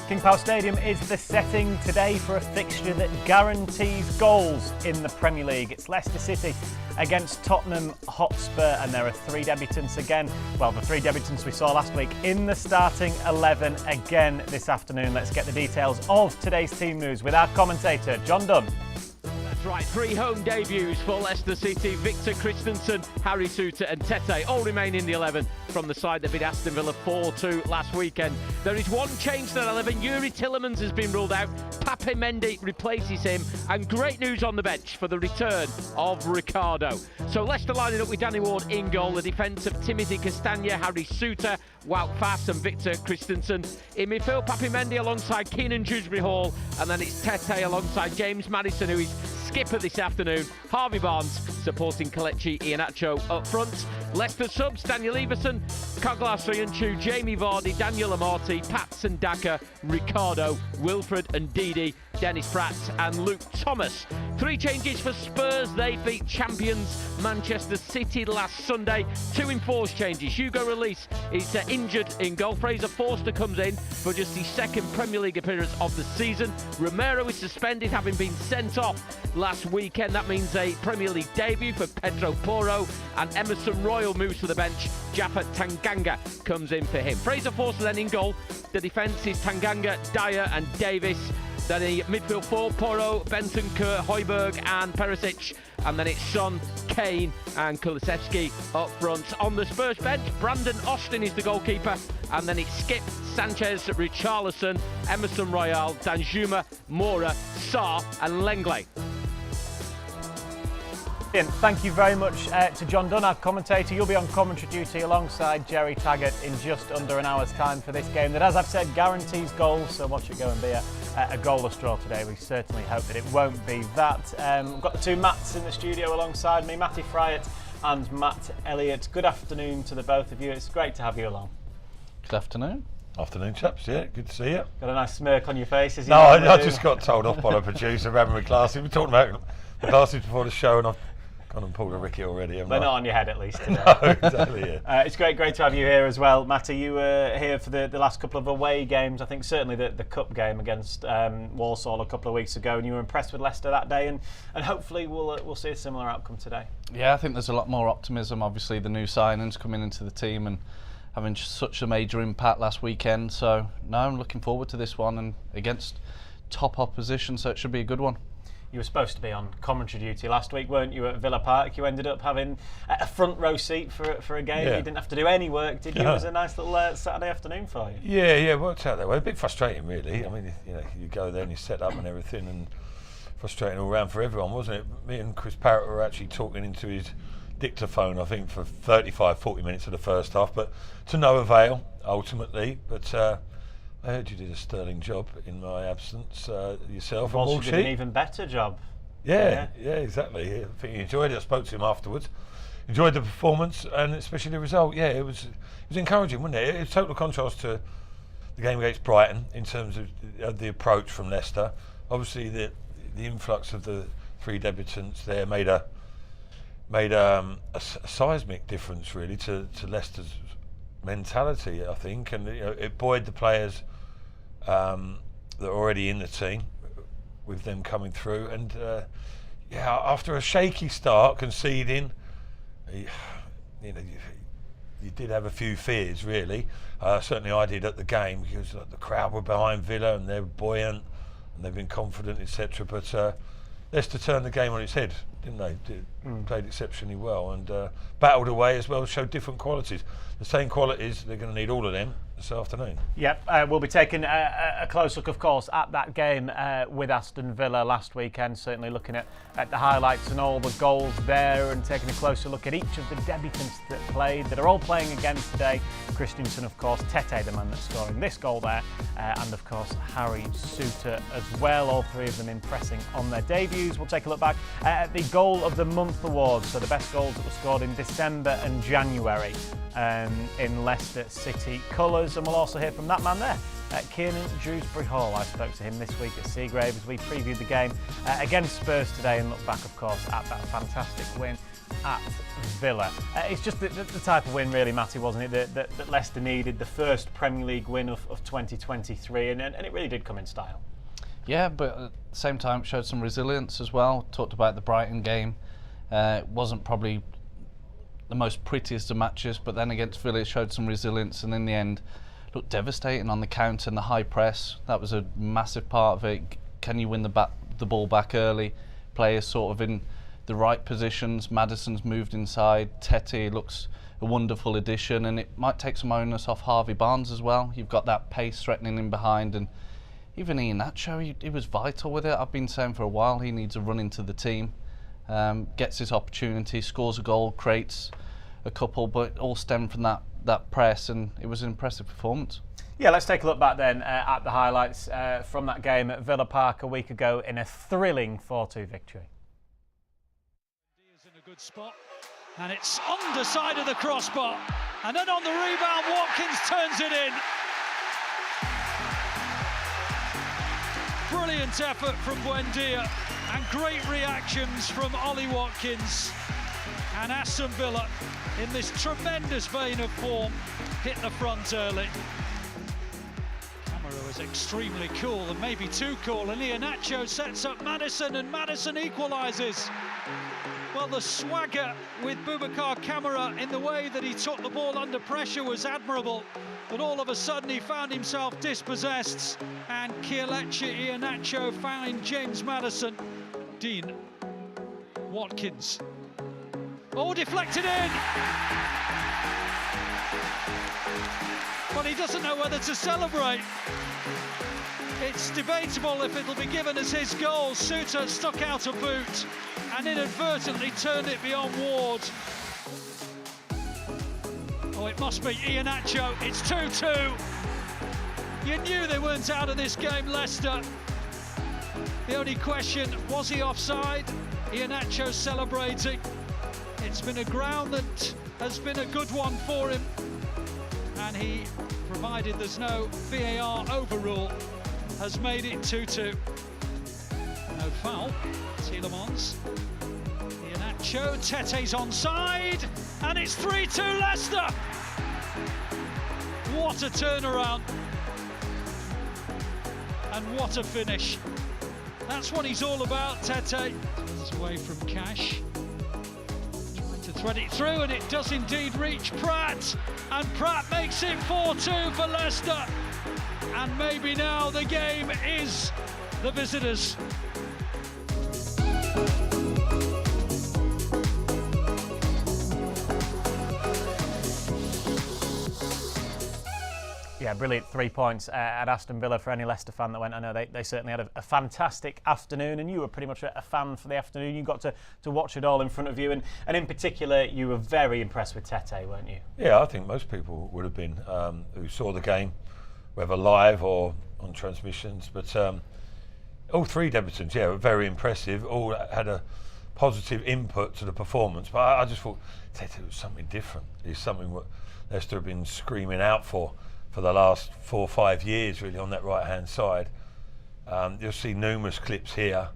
King Power Stadium is the setting today for a fixture that guarantees goals in the Premier League. It's Leicester City against Tottenham Hotspur, and there are three debutants again. Well, the three debutants we saw last week in the starting 11 again this afternoon. Let's get the details of today's team moves with our commentator, John Dunn. Right, three home debuts for Leicester City. Victor Christensen, Harry Souttar and Tete all remain in the 11 from the side that beat Aston Villa 4-2 last weekend. There is one change to that 11. Yuri Tillemans has been ruled out. Pape Mendy replaces him. And great news on the bench for the return of Ricardo. So Leicester lining up with Danny Ward in goal. The defence of Timothy Castagna, Harry Souttar, Wout Faes and Victor Christensen. In midfield, Pape Mendy alongside Kiernan Dewsbury-Hall. And then it's Tete alongside James Maddison, who is skipper this afternoon. Harvey Barnes supporting Kelechi Iheanacho up front. Leicester subs: Daniel Everson, Koglar Soyuncu, Jamie Vardy, Daniel Amati, Patson Daka, Ricardo, Wilfred and Didi, Dennis Pratt and Luke Thomas. Three changes for Spurs. They beat champions Manchester City last Sunday. Two enforced changes. Hugo Lloris is injured in goal. Fraser Forster comes in for just his second Premier League appearance of the season. Romero is suspended, having been sent off last weekend. That means a Premier League debut for Pedro Porro, and Emerson Royal moves to the bench. Jaffa Tanganga comes in for him. Fraser Forster then in goal. The defence is Tanganga, Dyer and Davis. Then the midfield four: Porro, Bentancur, Højbjerg and Perisic. And then it's Son, Kane and Kulusevski up front. On the Spurs bench, Brandon Austin is the goalkeeper. And then it's Skip, Sanchez, Richarlison, Emerson Royal, Danjuma, Moura, Sarr and Lenglet. Thank you very much to John Dunn, our commentator. You'll be on commentary duty alongside Jerry Taggart in just under an hour's time for this game that, as I've said, guarantees goals, so watch it go and be a goalless draw today. We certainly hope that it won't be that. We've got the two Matts in the studio alongside me, Matty Fryatt and Matt Elliott. Good afternoon to the both of you. It's great to have you along. Good afternoon. Afternoon, chaps. Yeah, good to see you. Got a nice smirk on your face. As you no, I just got told off by the producer of having my glasses. We're talking about the glasses before the show, and I've gone and pulled a Ricky already. They're not on your head, at least. Today. No, exactly. Yeah. It's great to have you here as well, Matty. You were here for the last couple of away games. I think certainly the cup game against Walsall a couple of weeks ago, and you were impressed with Leicester that day, and hopefully we'll see a similar outcome today. Yeah, I think there's a lot more optimism. Obviously, the new signings coming into the team and having such a major impact last weekend. So no, I'm looking forward to this one, and against top opposition, so it should be a good one. You were supposed to be on commentary duty last week, weren't you, at Villa Park? You ended up having a front row seat for a game. Yeah. You didn't have to do any work, did you? It was a nice little Saturday afternoon for you. Yeah, worked out that way. A bit frustrating, really. I mean, you go there and you set up and everything, and frustrating all round for everyone, wasn't it? Me and Chris Parrott were actually talking into his dictaphone, I think, for 35-40 minutes of the first half, but to no avail, ultimately. But I heard you did a sterling job in my absence, yourself. Also did an even better job. Yeah, exactly. I think you enjoyed it. I spoke to him afterwards. Enjoyed the performance and especially the result. Yeah, it was encouraging, wasn't it? It's total contrast to the game against Brighton in terms of the approach from Leicester. Obviously, the influx of the three debutants there made a seismic difference, really, to Leicester's mentality, I think, and it buoyed the players that are already in the team with them coming through. And after a shaky start, conceding, you did have a few fears, really. Certainly I did at the game, because the crowd were behind Villa and they were buoyant and they've been confident, etc. But Leicester turned the game on its head, didn't they? Played exceptionally well and battled away as well, showed different qualities. The same qualities, they're going to need all of them this afternoon. Yep, we'll be taking a close look, of course, at that game with Aston Villa last weekend, certainly looking at the highlights and all the goals there, and taking a closer look at each of the debutants that are all playing again today. Christensen, of course, Tete, the man that's scoring this goal there, and of course Harry Souttar as well, all three of them impressing on their debuts. We'll take a look back at the Goal of the Month awards, so the best goals that were scored in December and January in Leicester City colours, and we'll also hear from that man there, Kiernan Dewsbury-Hall. I spoke to him this week at Seagrave as we previewed the game against Spurs today and look back, of course, at that fantastic win at Villa. It's just the type of win, really, Matty, wasn't it, that Leicester needed, the first Premier League win of 2023, and it really did come in style. Yeah, but at the same time it showed some resilience as well. Talked about the Brighton game. It wasn't probably the most prettiest of matches, but then against Villa it showed some resilience, and in the end looked devastating on the counter and the high press. That was a massive part of it. Can you win the ball back early? Players sort of in the right positions. Maddison's moved inside. Tete looks a wonderful addition, and it might take some onus off Harvey Barnes as well. You've got that pace threatening him behind, and even Iheanacho, he was vital with it. I've been saying for a while he needs a run into the team. Gets his opportunity, scores a goal, creates a couple, but it all stemmed from that press, and it was an impressive performance. Yeah, let's take a look back then at the highlights from that game at Villa Park a week ago in a thrilling 4-2 victory. In a good spot, and it's underside of the crossbar, and then on the rebound Watkins turns it in. Brilliant effort from Buendia and great reactions from Ollie Watkins, and Aston Villa in this tremendous vein of form hit the front early. Camara was extremely cool, and maybe too cool, and Iheanacho sets up Maddison, and Maddison equalises. Well, the swagger with Boubacar Camara in the way that he took the ball under pressure was admirable, but all of a sudden he found himself dispossessed, and Kiernan Iheanacho found James Maddison. Dean Watkins. Oh, deflected in! But he doesn't know whether to celebrate. It's debatable if it'll be given as his goal. Suter stuck out a boot and inadvertently turned it beyond Ward. Oh, it must be Iheanacho. It's 2-2. You knew they weren't out of this game, Leicester. The only question, was he offside? Iheanacho celebrating. It's been a ground that has been a good one for him, and he, provided there's no VAR overrule, has made it 2-2. No foul. Tielemans. Iheanacho, Tete's onside, and it's 3-2 Leicester. What a turnaround. And what a finish. That's what he's all about, Tete. Turns away from Cash. Trying to thread it through, and it does indeed reach Pratt. And Pratt makes it 4-2 for Leicester. And maybe now the game is the visitors. Yeah, brilliant 3 points at Aston Villa for any Leicester fan that went. I know they certainly had a fantastic afternoon, and you were pretty much a fan for the afternoon. You got to watch it all in front of you, and in particular, you were very impressed with Tete, weren't you? Yeah, I think most people would have been who saw the game, whether live or on transmissions. But all three debutants, yeah, were very impressive. All had a positive input to the performance. But I just thought Tete was something different. It's something what Leicester have been screaming out for the last 4 or 5 years, really, on that right-hand side. You'll see numerous clips here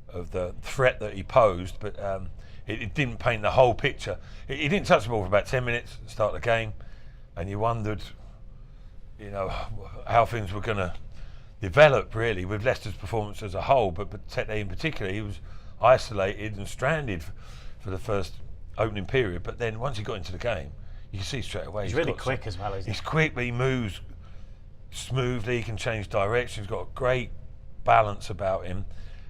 of the threat that he posed, but it didn't paint the whole picture. He didn't touch the ball for about 10 minutes at the start of the game, and you wondered, you know, how things were going to develop, really, with Leicester's performance as a whole, but Tete in particular. He was isolated and stranded for the first opening period, but then once he got into the game, you can see straight away. He's really quick as well, isn't he? He's quick, but he moves smoothly. He can change direction. He's got a great balance about him.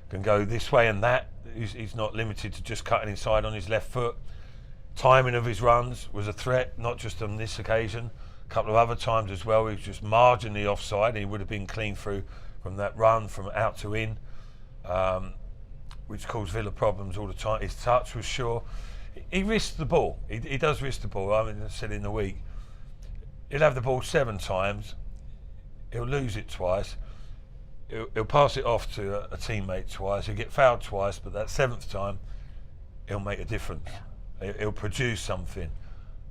Can go this way and that. He's not limited to just cutting inside on his left foot. Timing of his runs was a threat, not just on this occasion. A couple of other times as well, he was just marginally offside, and he would have been clean through from that run from out to in, which caused Villa problems all the time. His touch was sure. He risks the ball. He does risk the ball. I mean, I said in the week, he'll have the ball 7 times. He'll lose it twice. He'll pass it off to a teammate twice. He'll get fouled twice, but that 7th time, he'll make a difference. He'll produce something,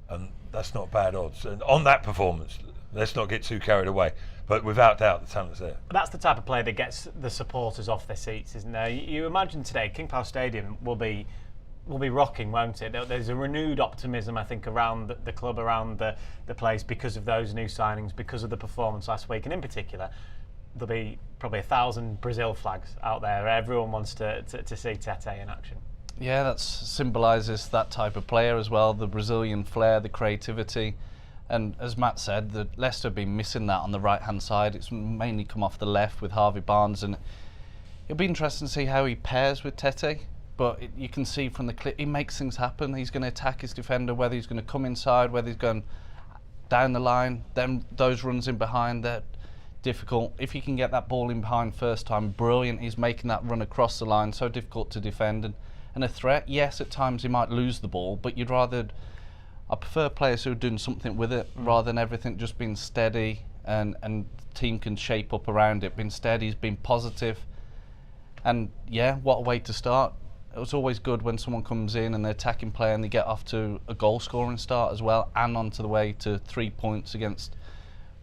and that's not bad odds. And on that performance, let's not get too carried away. But without doubt, the talent's there. That's the type of player that gets the supporters off their seats, isn't there? You imagine today, King Power Stadium will be will be rocking, won't it? There's a renewed optimism, I think, around the club, around the place, because of those new signings, because of the performance last week, and in particular, there'll be probably 1,000 Brazil flags out there. Everyone wants to see Tete in action. Yeah, that symbolises that type of player as well, the Brazilian flair, the creativity. And as Matt said, Leicester have been missing that on the right-hand side. It's mainly come off the left with Harvey Barnes, and it'll be interesting to see how he pairs with Tete. But you can see from the clip, he makes things happen. He's going to attack his defender, whether he's going to come inside, whether he's going down the line. Then those runs in behind, they're difficult. If he can get that ball in behind first time, brilliant. He's making that run across the line, so difficult to defend. And a threat, yes, at times he might lose the ball, but I prefer players who are doing something with it rather than everything just being steady and the team can shape up around it. Being steady, he's been positive. And yeah, what a way to start. It was always good when someone comes in and they're attacking play and they get off to a goal scoring start as well, and onto the way to 3 points against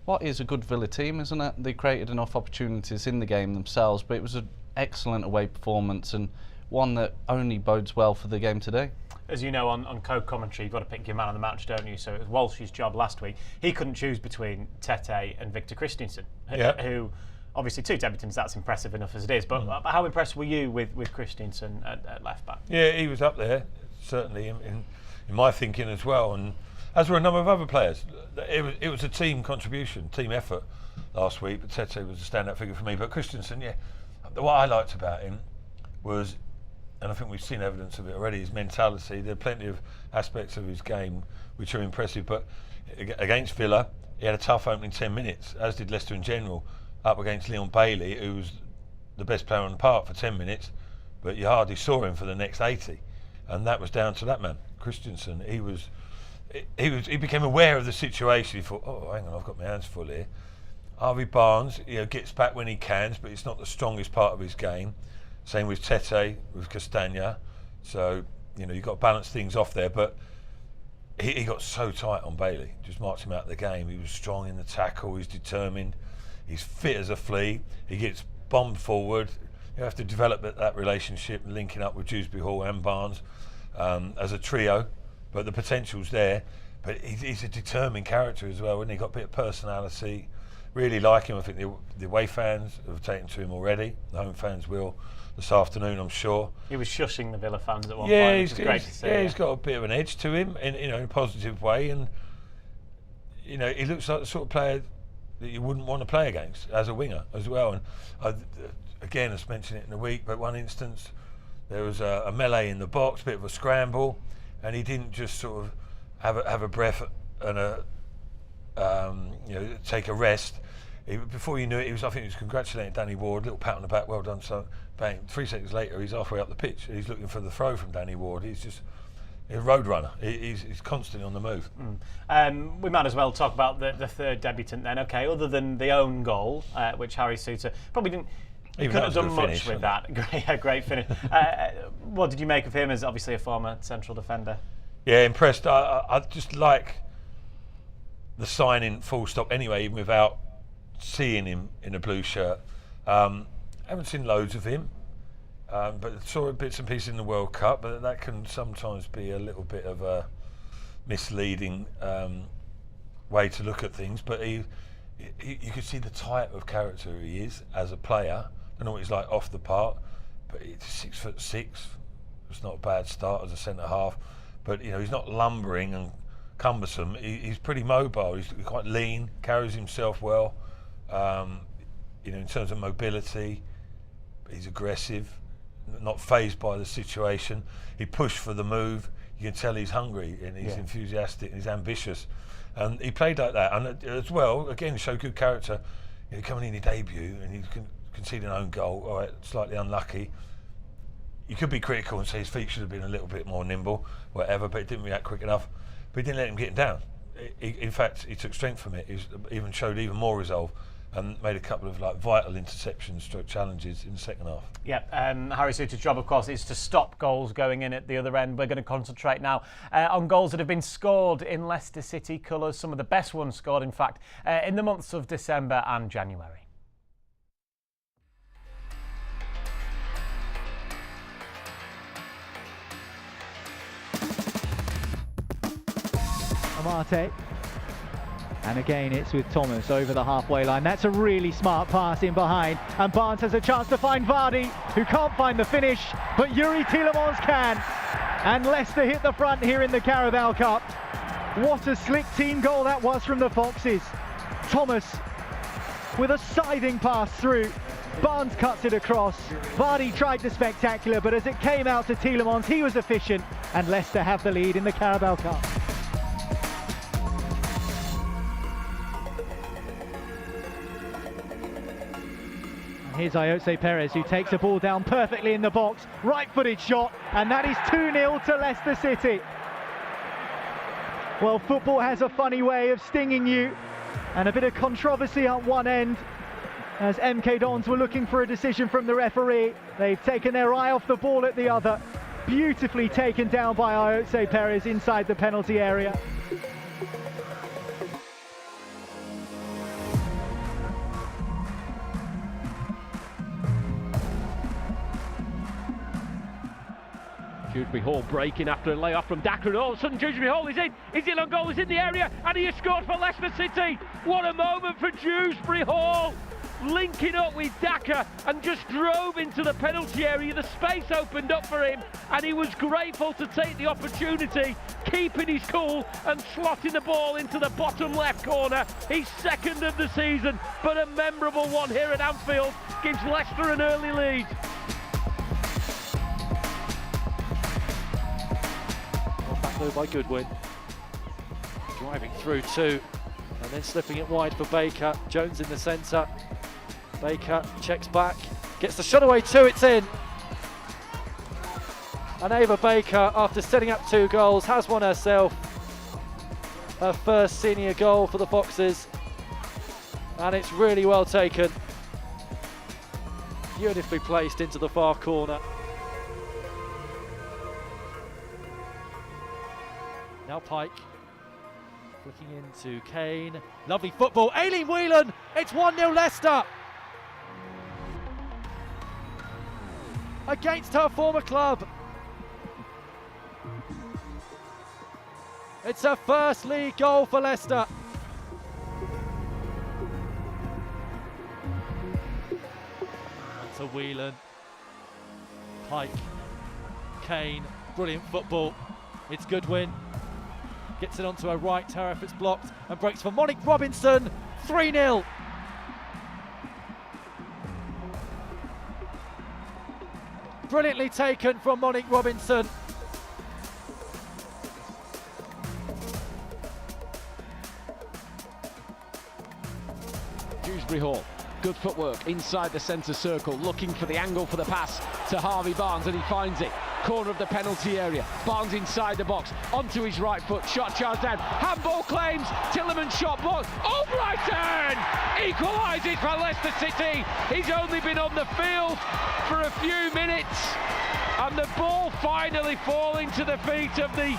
what is a good Villa team, isn't it? They created enough opportunities in the game themselves, but it was an excellent away performance and one that only bodes well for the game today. As you know, on co-commentary, you've got to pick your man of the match, don't you? So it was Walsh's job last week. He couldn't choose between Tete and Victor Christensen, who obviously 2 debutants, that's impressive enough as it is. But how impressed were you with Christensen at left back? Yeah, he was up there, certainly in my thinking as well, and as were a number of other players. It was a team contribution, team effort last week. But Tete was a standout figure for me. But Christensen, what I liked about him was, and I think we've seen evidence of it already, his mentality. There are plenty of aspects of his game which are impressive, but against Villa, he had a tough opening 10 minutes, as did Leicester in general, up against Leon Bailey, who was the best player on the park for 10 minutes, but you hardly saw him for the next 80. And that was down to that man, Christensen. He became aware of the situation. He thought, oh, hang on, I've got my hands full here. Harvey Barnes, gets back when he can, but it's not the strongest part of his game. Same with Tete, with Castagna. So, you've got to balance things off there. But he got so tight on Bailey, just marked him out of the game. He was strong in the tackle, he's determined, he's fit as a flea, he gets bombed forward. You have to develop that relationship, linking up with Dewsbury-Hall and Barnes as a trio. But the potential's there. But he's a determined character as well, and he got a bit of personality. Really like him. I think the away fans have taken to him already. The home fans will this afternoon, I'm sure. He was shushing the Villa fans at one point, which is great to see. Yeah, he's got a bit of an edge to him, in a positive way, and he looks like the sort of player that you wouldn't want to play against as a winger as well. And again, I mentioned it in the week, but one instance there was a melee in the box, a bit of a scramble, and he didn't just sort of have a breath and take a rest. Before you knew it, I think he was congratulating Danny Ward, little pat on the back, well done. So, bang! 3 seconds later, he's halfway up the pitch. He's looking for the throw from Danny Ward. He's just a road runner. He's constantly on the move. We might as well talk about the third debutant then. Okay, other than the own goal, which Harry Souttar probably didn't. He couldn't have done much with that. Great finish. What did you make of him as obviously a former central defender? Yeah, impressed. I just like the signing full stop anyway, even without seeing him in a blue shirt. Haven't seen loads of him, but saw bits and pieces in the World Cup, but that can sometimes be a little bit of a misleading way to look at things. But you can see the type of character he is as a player. I don't know what he's like off the park, but he's 6'6". It's not a bad start as a centre half, but he's not lumbering and cumbersome. He's pretty mobile. He's quite lean, carries himself well. In terms of mobility, he's aggressive, not fazed by the situation. He pushed for the move. You can tell he's hungry and he's enthusiastic and he's ambitious. And he played like that. And as well, again, showed good character. Coming in his debut and he conceded an own goal. All right, slightly unlucky. You could be critical and say his feet should have been a little bit more nimble, whatever, but he didn't react quick enough. But he didn't let him get down. In fact, he took strength from it. He even showed even more resolve and made a couple of vital interceptions, stroke challenges in the second half. Yep, Harry Souttar's job, of course, is to stop goals going in at the other end. We're going to concentrate now on goals that have been scored in Leicester City colours, some of the best ones scored, in fact, in the months of December and January. Amate. And again it's with Thomas over the halfway line. That's a really smart pass in behind. And Barnes has a chance to find Vardy, who can't find the finish, but Youri Tielemans can. And Leicester hit the front here in the Carabao Cup. What a slick team goal that was from the Foxes. Thomas with a scything pass through. Barnes cuts it across. Vardy tried the spectacular, but as it came out to Tielemans, he was efficient, and Leicester have the lead in the Carabao Cup. Here's Ayoze Perez, who takes the ball down perfectly in the box. Right-footed shot, and that is 2-0 to Leicester City. Well, football has a funny way of stinging you, and a bit of controversy at one end. As MK Dons were looking for a decision from the referee, they've taken their eye off the ball at the other. Beautifully taken down by Ayoze Perez inside the penalty area. Dewsbury-Hall breaking after a layoff from Daka, and all of a sudden Dewsbury-Hall is in. Is it on goal? Is in the area, and he has scored for Leicester City. What a moment for Dewsbury-Hall, linking up with Daka and just drove into the penalty area. The space opened up for him, and he was grateful to take the opportunity, keeping his cool and slotting the ball into the bottom left corner. His second of the season, but a memorable one here at Anfield, gives Leicester an early lead. Move by Goodwin, driving through two and then slipping it wide for Baker. Jones in the centre. Baker checks back, gets the shot away two, it's in. And Ava Baker, after setting up 2 goals, has won herself her first senior goal for the Foxes, and it's really well taken. Beautifully placed into the far corner. Now Pike, flicking into Kane. Lovely football, Aileen Whelan, it's 1-0 Leicester. Against her former club. It's her first league goal for Leicester. On to Whelan. Pike, Kane, brilliant football. It's Goodwin. Gets it onto her right, Tariff, it's blocked, and breaks for Monique Robinson, 3-0. Brilliantly taken from Monique Robinson. Dewsbury-Hall, good footwork inside the centre circle, looking for the angle for the pass to Harvey Barnes, and he finds it. Corner of the penalty area, Barnes inside the box, onto his right foot, shot charged down, handball claims, Tielemans shot blocked, Albrighton equalises for Leicester City. He's only been on the field for a few minutes, and the ball finally falling to the feet of the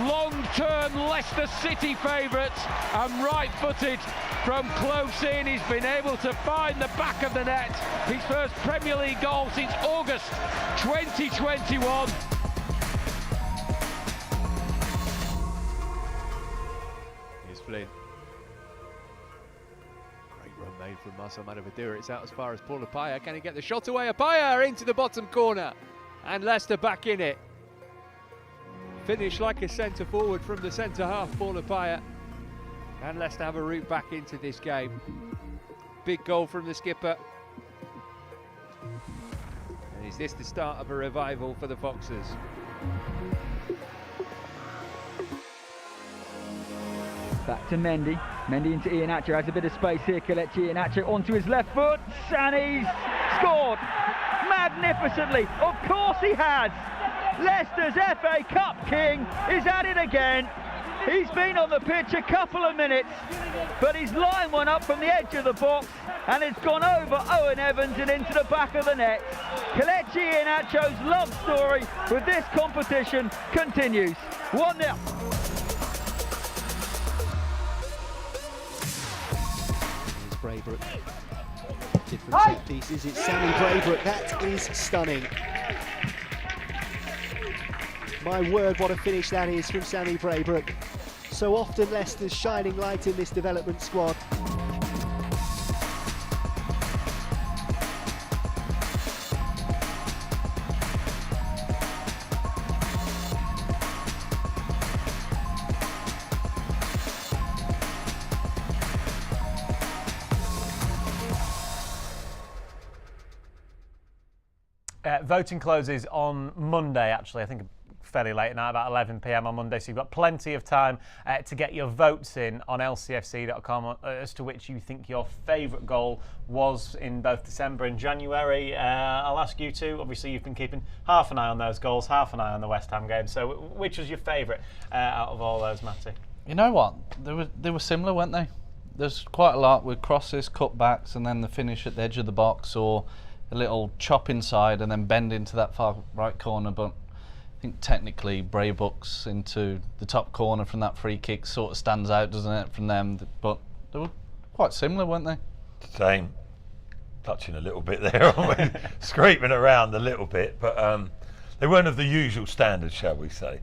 long-term Leicester City favourites, and right-footed from close in, he's been able to find the back of the net. His first Premier League goal since August 2021. Here's Flynn. Great run made from Marcel Madavadira. It's out as far as Paul Apaya. Can he get the shot away? Apaya into the bottom corner. And Leicester back in it. Finish like a centre forward from the centre half, Paul Apaya. And Leicester have a route back into this game. Big goal from the skipper. And is this the start of a revival for the Foxes? Back to Mendy. Mendy into Iheanacho, has a bit of space here. Kelechi Iheanacho onto his left foot, and he's scored magnificently. Of course he has. Leicester's FA Cup king is at it again. He's been on the pitch a couple of minutes, but he's lined one up from the edge of the box, and it's gone over Owen Evans and into the back of the net. Kelechi Iheanacho's love story with this competition continues. 1-0. Braybrook. Different set pieces. It's Sammy Braybrook. That is stunning. My word, what a finish that is from Sammy Braybrook. so often Leicester's shining light in this development squad. Voting closes on Monday, actually. I think fairly late at night, about 11 p.m. on Monday. So you've got plenty of time to get your votes in on lcfc.com as to which you think your favourite goal was in both December and January. I'll ask you too. Obviously, you've been keeping half an eye on those goals, half an eye on the West Ham game. So which was your favourite out of all those, Matty? You know what? They were similar, weren't they? There's quite a lot with crosses, cutbacks, and then the finish at the edge of the box, or a little chop inside and then bend into that far right corner. But I think technically Braybrook's into the top corner from that free kick sort of stands out, doesn't it, from them? But they were quite similar, weren't they? Same. Touching a little bit there, aren't we? Scraping around a little bit, but they weren't of the usual standard, shall we say.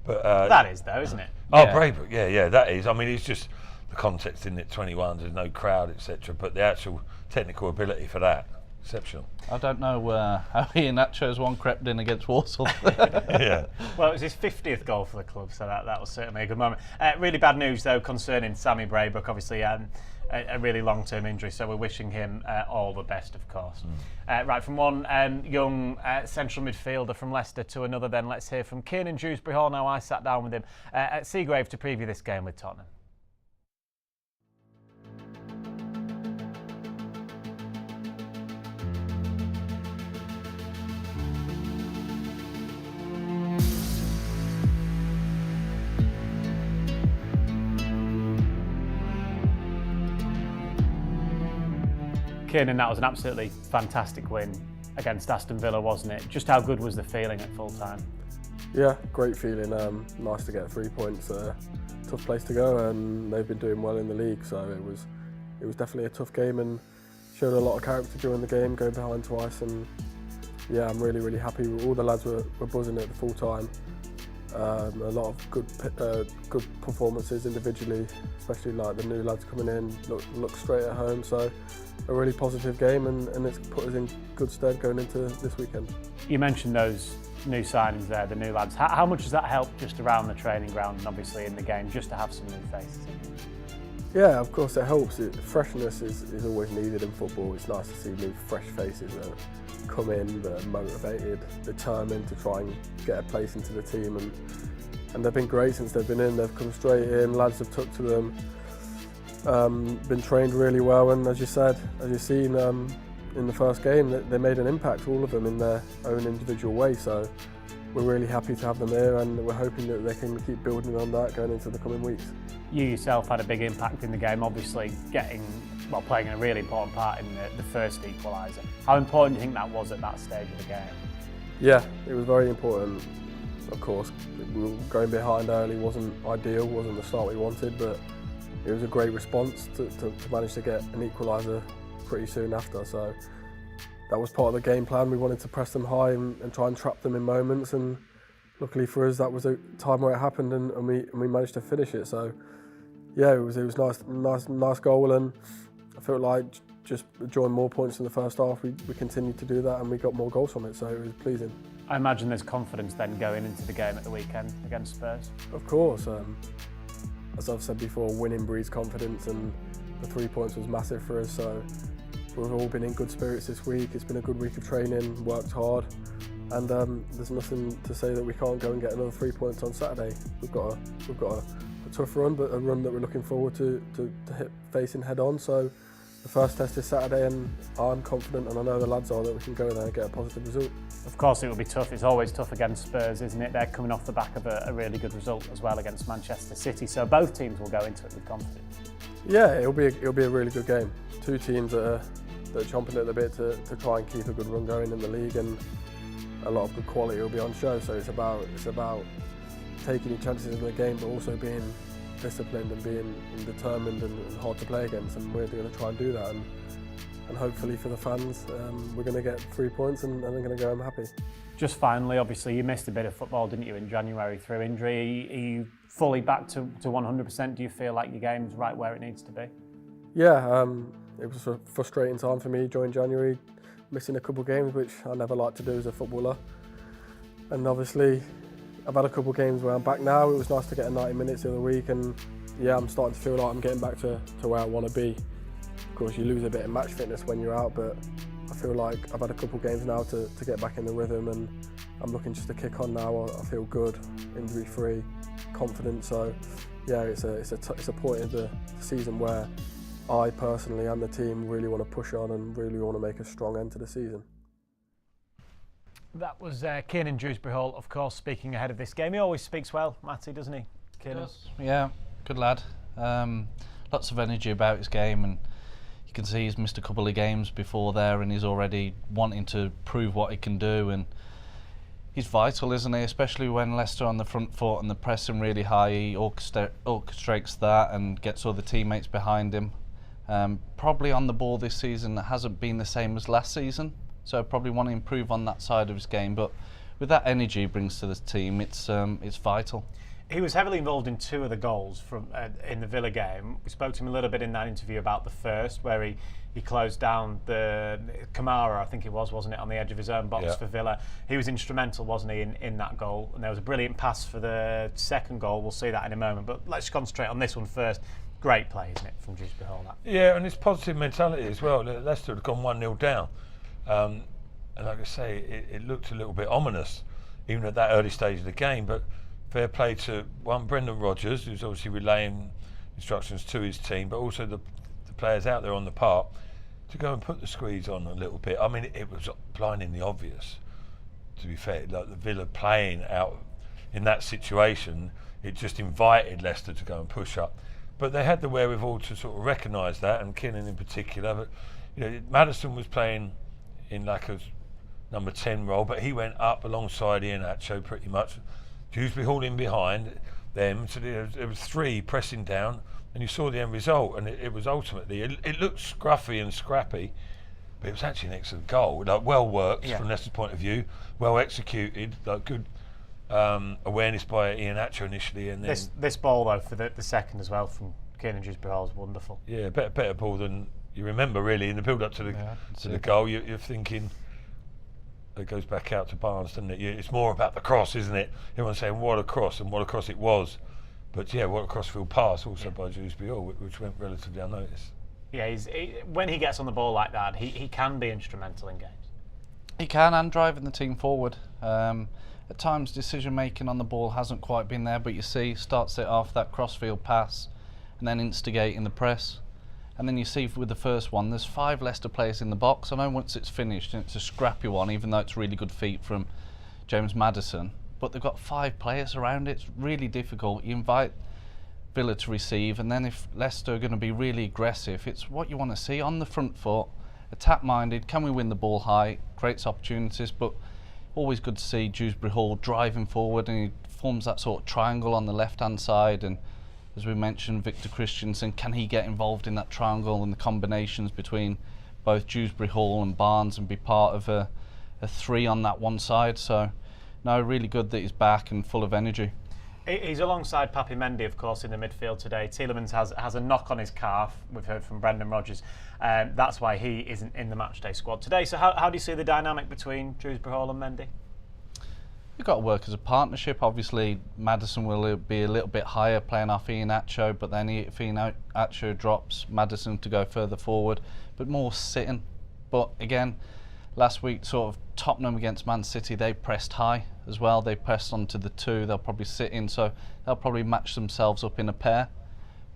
But that is, though, isn't it? Oh, Yeah. Braybrook, yeah, that is. I mean, it's just the context in it, 21, there's no crowd, etc. But the actual technical ability for that, exceptional. I don't know how Iheanacho's one crept in against Walsall. Yeah. Well, it was his 50th goal for the club, so that was certainly a good moment. Really bad news, though, concerning Sammy Braybrook. Obviously, a really long-term injury, so we're wishing him all the best, of course. Right, from one young central midfielder from Leicester to another, then let's hear from Kiernan Dewsbury-Hall. Now, I sat down with him at Seagrave to preview this game with Tottenham. Kiernan, that was an absolutely fantastic win against Aston Villa, wasn't it? Just how good was the feeling at full time? Yeah, great feeling. Nice to get 3 points. Tough place to go, and they've been doing well in the league. So it was definitely a tough game, and showed a lot of character during the game, going behind twice. And yeah, I'm really happy. All the lads were buzzing at the full time. A lot of good performances individually, especially like the new lads coming in, look straight at home. So a really positive game, and it's put us in good stead going into this weekend. You mentioned those new signings there, the new lads. How much does that help just around the training ground and obviously in the game, just to have some new faces? Yeah, of course it helps. Freshness is always needed in football. It's nice to see new fresh faces that come in, that are motivated, determined to try and get a place into the team, and they've been great since they've been in. They've come straight in, lads have took to them, been trained really well, and as you said, as you've seen in the first game, they made an impact, all of them, in their own individual way. So we're really happy to have them here, and we're hoping that they can keep building on that going into the coming weeks. You yourself had a big impact in the game, obviously playing a really important part in the first equaliser. How important do you think that was at that stage of the game? Yeah, it was very important. Of course, going behind early wasn't ideal, wasn't the start we wanted, but it was a great response to manage to get an equaliser pretty soon after. So that was part of the game plan. We wanted to press them high and try and trap them in moments, and luckily for us, that was a time where it happened, and we managed to finish it. So yeah, it was nice goal, and I felt like just drawing more points in the first half, we continued to do that, and we got more goals from it, so it was pleasing. I imagine there's confidence then going into the game at the weekend against Spurs. Of course, as I've said before, winning breeds confidence, and the 3 points was massive for us. So we've all been in good spirits this week. It's been a good week of training, worked hard, and there's nothing to say that we can't go and get another 3 points on Saturday. We've got a tough run, but a run that we're looking forward to facing head on. So the first test is Saturday, and I'm confident, and I know the lads are, that we can go there and get a positive result. Of course it will be tough. It's always tough against Spurs, isn't it? They're coming off the back of a really good result as well against Manchester City, so both teams will go into it with confidence. Yeah, it'll be a really good game. Two teams that are chomping at the bit to try and keep a good run going in the league, and a lot of good quality will be on show. So it's about taking your chances in the game, but also being disciplined and being determined and hard to play against, and we're going to try and do that, and hopefully for the fans we're going to get 3 points and they're going to go home happy. Just finally, obviously you missed a bit of football, didn't you, in January through injury. Are you fully back to 100%? Do you feel like your game's right where it needs to be? Yeah, it was a frustrating time for me during January, missing a couple of games, which I never like to do as a footballer. And obviously, I've had a couple of games where I'm back now. It was nice to get a 90 minutes the other week, and yeah, I'm starting to feel like I'm getting back to where I want to be. Of course, you lose a bit of match fitness when you're out, but I feel like I've had a couple of games now to get back in the rhythm, and I'm looking just to kick on now. I feel good, injury-free, confident. So yeah, it's a point of the season where I personally and the team really want to push on and really want to make a strong end to the season. That was Kiernan Dewsbury-Hall, of course, speaking ahead of this game. He always speaks well, Matty, doesn't he, Kiernan? Yeah, good lad. Lots of energy about his game, and you can see he's missed a couple of games before there, and he's already wanting to prove what he can do. And he's vital, isn't he? Especially when Leicester on the front foot and the pressing really high, he orchestrates that and gets all the teammates behind him. Probably on the ball this season hasn't been the same as last season, so probably want to improve on that side of his game. But with that energy he brings to the team, it's vital. He was heavily involved in 2 of the goals from in the Villa game. We spoke to him a little bit in that interview about the first, where he closed down the Kamara, I think it was, wasn't it, on the edge of his own box for Villa. He was instrumental, wasn't he, in that goal? And there was a brilliant pass for the second goal. We'll see that in a moment. But let's concentrate on this one first. Great play, isn't it, from Dewsbury-Hall? Yeah, and it's positive mentality as well. Leicester had gone 1-0 down. And like I say, it looked a little bit ominous, even at that early stage of the game. But fair play to Brendan Rodgers, who's obviously relaying instructions to his team, but also the players out there on the park, to go and put the squeeze on a little bit. I mean, it was blindingly obvious, to be fair. Like the Villa playing out in that situation, it just invited Leicester to go and push up. But they had the wherewithal to sort of recognise that, and Kiernan in particular. But you know, Maddison was playing in like a number 10 role, but he went up alongside Iheanacho pretty much. Dewsbury-Hall in behind them, so there was 3 pressing down, and you saw the end result. And it was ultimately, it looked scruffy and scrappy, but it was actually an excellent goal. Like, well worked from Leicester's point of view, well executed, like good awareness by Iheanacho initially, and then this ball though for the second as well from Kiernan Dewsbury-Hall is wonderful. Yeah, better ball than you remember really in the build up to the goal. You're thinking it goes back out to Barnes, doesn't it? It's more about the cross, isn't it? Everyone's saying what a cross, and what a cross it was. But yeah, what a crossfield pass also by Dewsbury-Hall, which went relatively unnoticed. Yeah, when he gets on the ball like that, he can be instrumental in games. He can, and driving the team forward. At times decision making on the ball hasn't quite been there, but you see starts it off that crossfield pass and then instigating the press. And then you see with the first one, there's 5 Leicester players in the box. I know once it's finished and it's a scrappy one, even though it's really good feet from James Maddison, but they've got 5 players around it. It's really difficult. You invite Villa to receive, and then if Leicester are going to be really aggressive, it's what you want to see on the front foot, attack minded. Can we win the ball high? Creates opportunities, but always good to see Dewsbury-Hall driving forward, and he forms that sort of triangle on the left hand side. And as we mentioned, Victor Christensen, can he get involved in that triangle and the combinations between both Dewsbury-Hall and Barnes and be part of a 3 on that one side? So no, really good that he's back and full of energy. He's alongside Papi Mendy, of course, in the midfield today. Tielemans has a knock on his calf. We've heard from Brendan Rodgers. That's why he isn't in the matchday squad today. So how do you see the dynamic between Dewsbury-Hall and Mendy? You've got to work as a partnership. Obviously, Maddison will be a little bit higher playing off Iheanacho, but then if Iheanacho drops, Maddison to go further forward, but more sitting. But again, last week, sort of Tottenham against Man City, they pressed high as well. They pressed onto the 2. They'll probably sit in, so they'll probably match themselves up in a pair.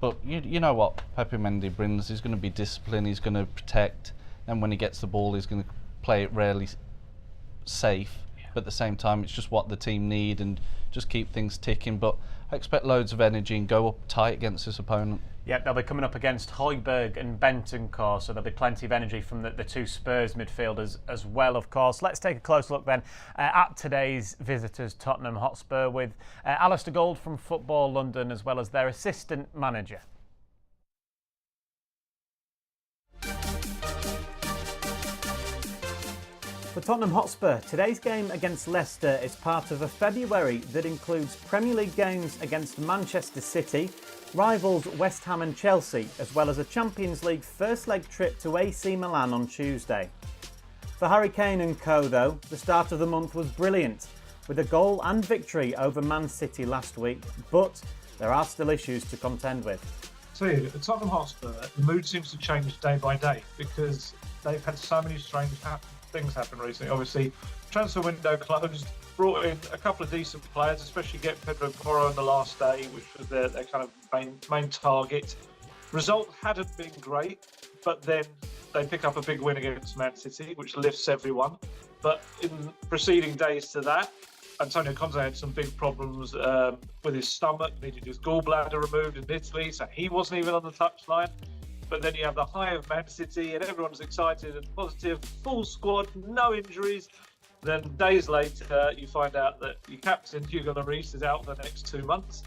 But you know what Papi Mendy brings. He's going to be disciplined. He's going to protect. And when he gets the ball, he's going to play it rarely safe. But at the same time, it's just what the team need and just keep things ticking. But I expect loads of energy and go up tight against this opponent. Yep, they'll be coming up against Højbjerg and Bentancur, so there'll be plenty of energy from the 2 Spurs midfielders as well, of course. Let's take a close look then at today's visitors, Tottenham Hotspur, with Alistair Gold from Football London as well as their assistant manager. For Tottenham Hotspur, today's game against Leicester is part of a February that includes Premier League games against Manchester City, rivals West Ham and Chelsea, as well as a Champions League first leg trip to AC Milan on Tuesday. For Harry Kane and co, though, the start of the month was brilliant, with a goal and victory over Man City last week, but there are still issues to contend with. So at Tottenham Hotspur, the mood seems to change day by day because they've had so many strange things happen recently. Obviously, transfer window closed, brought in a couple of decent players, especially getting Pedro Porro on the last day, which was their kind of main target. Result hadn't been great, but then they pick up a big win against Man City, which lifts everyone. But in preceding days to that, Antonio Conte had some big problems with his stomach, needed his gallbladder removed in Italy, so he wasn't even on the touchline. But then you have the high of Man City and everyone's excited and positive, full squad, no injuries. Then days later, you find out that your captain, Hugo Lloris, is out for the next 2 months.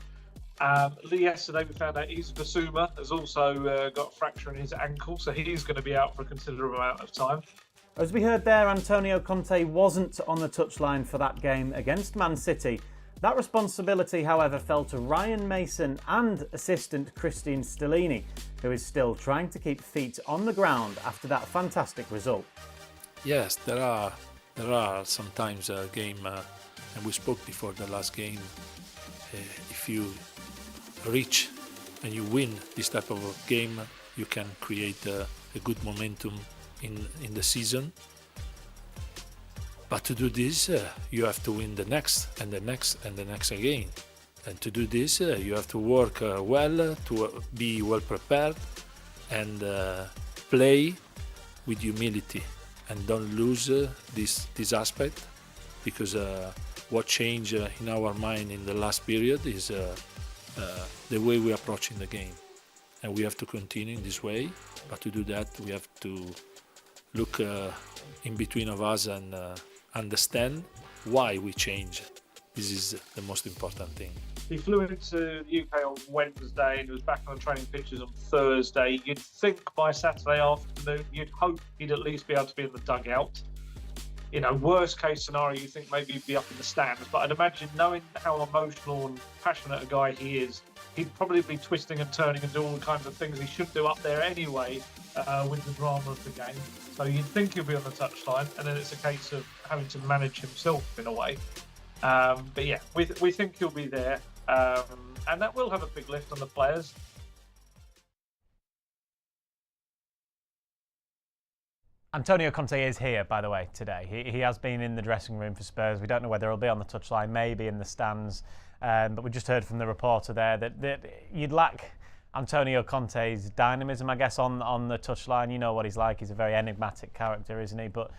Yesterday, we found out Isa Bissouma has also got a fracture in his ankle, so he's going to be out for a considerable amount of time. As we heard there, Antonio Conte wasn't on the touchline for that game against Man City. That responsibility, however, fell to Ryan Mason and assistant Christian Stellini, who is still trying to keep feet on the ground after that fantastic result. Yes, there are sometimes a game, and we spoke before the last game, if you reach and you win this type of game, you can create a good momentum in the season. But to do this, you have to win the next and the next and the next again. And to do this, you have to work well, to be well prepared, and play with humility. And don't lose this aspect, because what changed in our mind in the last period is the way we are approaching the game. And we have to continue in this way, but to do that, we have to look in between of us and understand why we change. This is the most important thing. He flew into the UK on Wednesday and he was back on the training pitches on Thursday. You'd think by Saturday afternoon, you'd hope he'd at least be able to be in the dugout. You know, worst case scenario, you think maybe he'd be up in the stands. But I'd imagine, knowing how emotional and passionate a guy he is, he'd probably be twisting and turning and doing all the kinds of things he shouldn't do up there anyway, with the drama of the game. So you'd think he'll be on the touchline, and then it's a case of having to manage himself in a way. But yeah, we think he'll be there, and that will have a big lift on the players. Antonio Conte is here, by the way, today. He has been in the dressing room for Spurs. We don't know whether he'll be on the touchline, maybe in the stands. But we just heard from the reporter there that you'd lack Antonio Conte's dynamism, I guess, on the touchline. You know what he's like. He's a very enigmatic character, isn't he? But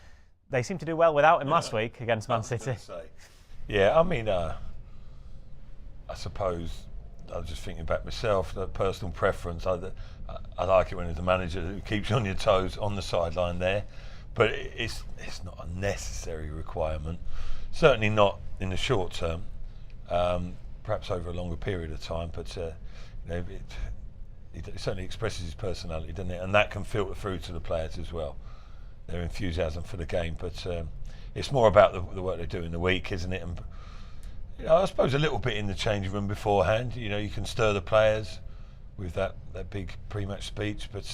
they seemed to do well without him last week against Man City. Yeah, I mean, I suppose I was just thinking back myself, the personal preference. I like it when there's a manager who keeps you on your toes on the sideline there, but it's not a necessary requirement. Certainly not in the short term. Perhaps over a longer period of time, but you know, it certainly expresses his personality, doesn't it? And that can filter through to the players as well, their enthusiasm for the game. But it's more about the work they do in the week, isn't it? And you know, I suppose a little bit in the changing room beforehand. You know, you can stir the players with that big pre-match speech, but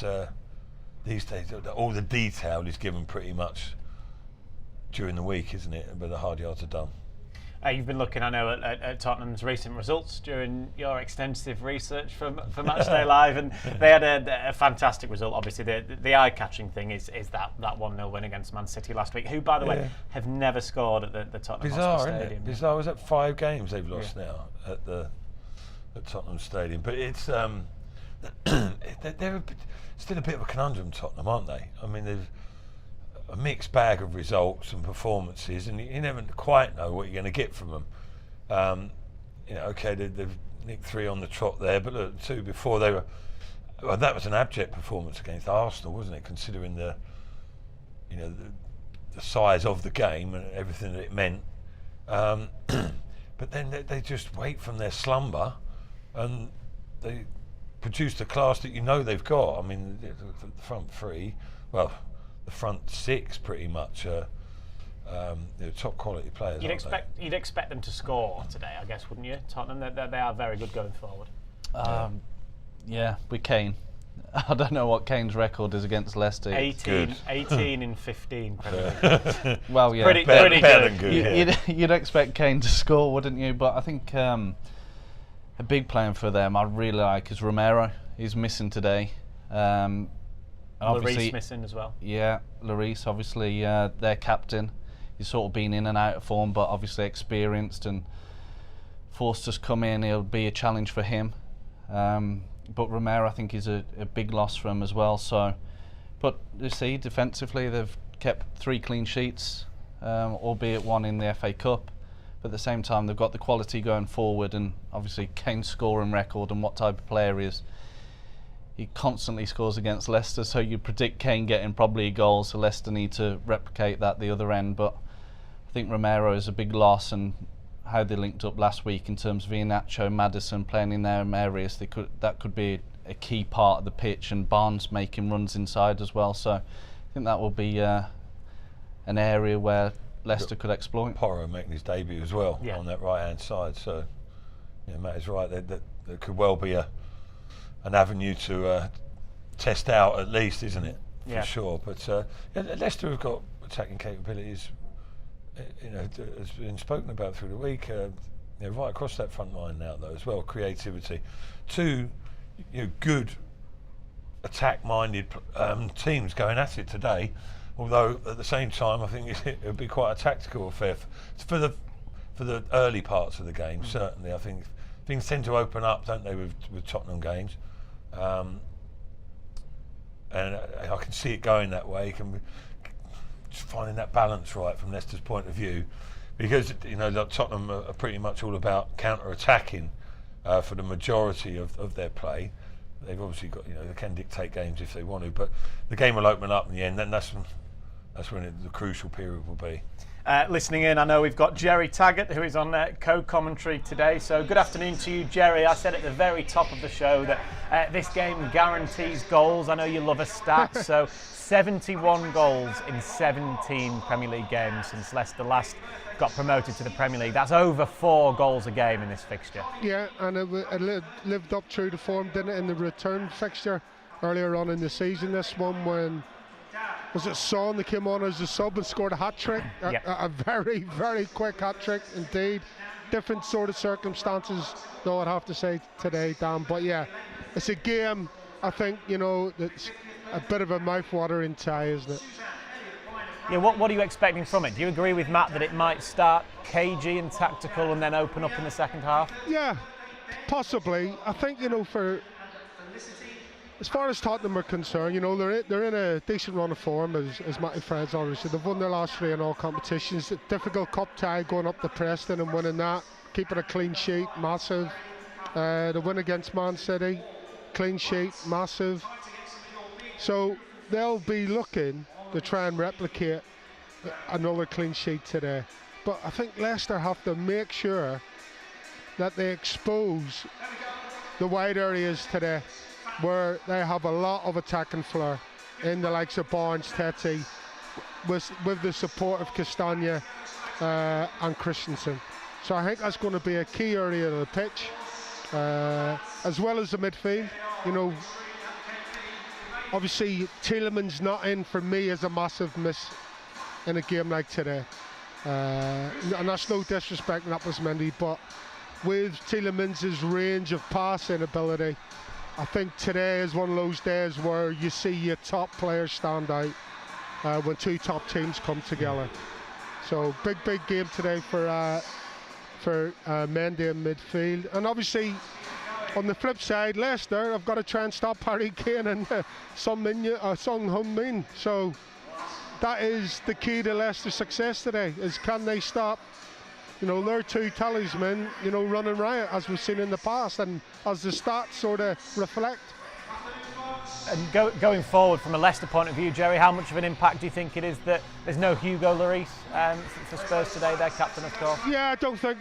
these days all the detail is given pretty much during the week, isn't it? But the hard yards are done. You've been looking, I know, at Tottenham's recent results during your extensive research for Matchday Live, and they had a fantastic result. Obviously, the eye-catching thing is that 1-0 win against Man City last week, who, by the way, have never scored at the Tottenham Hotspur Stadium. Bizarre, was that 5 games they've lost now at Tottenham Stadium? But it's they're still a bit of a conundrum, Tottenham, aren't they? I mean, they've a mixed bag of results and performances, and you never quite know what you're going to get from them. You know, okay, they've nicked 3 on the trot there, but look, 2 before they were. Well, that was an abject performance against Arsenal, wasn't it? Considering the size of the game and everything that it meant. But then they just wake from their slumber, and they produce the class that you know they've got. I mean, the front 3, well, the front 6 pretty much top quality players. You'd expect them to score today, I guess, wouldn't you? Tottenham, they are very good going forward. Yeah, with Kane. I don't know what Kane's record is against Leicester. 18 in 15 Premier League. Well, yeah, pretty better good. than good. You'd expect Kane to score, wouldn't you? But I think a big player for them I really like is Romero. He's missing today. Lloris missing as well. Yeah, Lloris, obviously their captain. He's sort of been in and out of form, but obviously experienced, and Forster's come in, it'll be a challenge for him. But Romero, I think, is a big loss for him as well. So, but you see, defensively, they've kept 3 clean sheets, albeit 1 in the FA Cup. But at the same time, they've got the quality going forward, and obviously Kane's scoring record and what type of player he is. He constantly scores against Leicester, so you predict Kane getting probably a goal, so Leicester need to replicate that the other end. But I think Romero is a big loss, and how they linked up last week in terms of Iheanacho, Maddison playing in their areas, that could be a key part of the pitch, and Barnes making runs inside as well. So I think that will be an area where Leicester could exploit. Porro making his debut as well on that right-hand side. So Matt is right. There could well be an avenue to test out, at least, isn't it? For sure. But Leicester have got attacking capabilities. Has been spoken about through the week. Right across that front line now, though, as well. Creativity. 2 good attack-minded teams going at it today. Although at the same time, I think it'll be quite a tactical affair for the early parts of the game. Certainly, I think things tend to open up, don't they, with Tottenham games. And I can see it going that way. Just finding that balance right from Leicester's point of view, because Tottenham are pretty much all about counter-attacking for the majority of their play. They've obviously got, they can dictate games if they want to, but the game will open up in the end, and that's when the crucial period will be. Listening in, I know we've got Jerry Taggart, who is on co-commentary today. So good afternoon to you, Jerry. I said at the very top of the show that this game guarantees goals. I know you love a stat. So 71 goals in 17 Premier League games since Leicester last got promoted to the Premier League. That's over 4 goals a game in this fixture. Yeah, and it lived up true to form, didn't it, in the return fixture earlier on in the season. This one, when was it Son that came on as a sub and scored a hat-trick? A very, very quick hat-trick indeed. Different sort of circumstances, though, I'd have to say today, Dan. But yeah, it's a game, I think, that's a bit of a mouth-watering tie, isn't it? Yeah, what are you expecting from it? Do you agree with Matt that it might start cagey and tactical and then open up in the second half? Yeah, possibly. I think, as far as Tottenham are concerned, they're in a decent run of form, as Matty Fred's already said. They've won their last 3 in all competitions. A difficult cup tie going up to Preston and winning that, keeping a clean sheet, massive. The win against Man City, clean sheet, massive. So they'll be looking to try and replicate another clean sheet today. But I think Leicester have to make sure that they expose the wide areas today, where they have a lot of attacking flair in the likes of Barnes, Tete, with the support of Castagna and Christensen. So I think that's going to be a key area of the pitch, as well as the midfield. Obviously Tielemans not in, for me, is a massive miss in a game like today. And that's no disrespect to Upasmendi, but with Tielemans' range of passing ability, I think today is one of those days where you see your top players stand out when 2 top teams come together. So big game today for Mendy in midfield. And obviously on the flip side, Leicester have got to try and stop Harry Kane and Son Heung-min. So that is the key to Leicester's success today, is can they stop their 2 talismen, running riot, as we've seen in the past, and as the stats sort of reflect. And going forward, from a Leicester point of view, Jerry, how much of an impact do you think it is that there's no Hugo Lloris for Spurs today, their captain, of course? Yeah, I don't think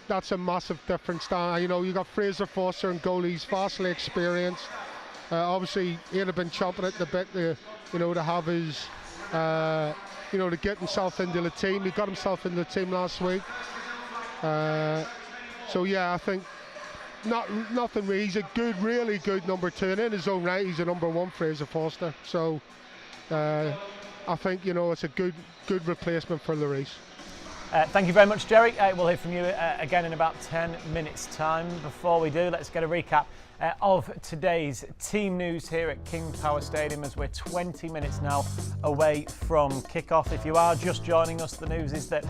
that's a massive difference. You got Fraser Forster and goalies, vastly experienced. Obviously, he'd have been chomping at the bit to have his you know, to get himself into the team. He got himself into the team last week. So yeah, I think nothing really. He's a good, really good number 2, and in his own right, he's a number 1 Fraser Forster. So I think, you know, it's a good replacement for Lloris. Thank you very much, Jerry. We'll hear from you again in about 10 minutes' time. Before we do, let's get a recap of today's team news here at King Power Stadium, as we're 20 minutes now away from kick-off. If you are just joining us, the news is that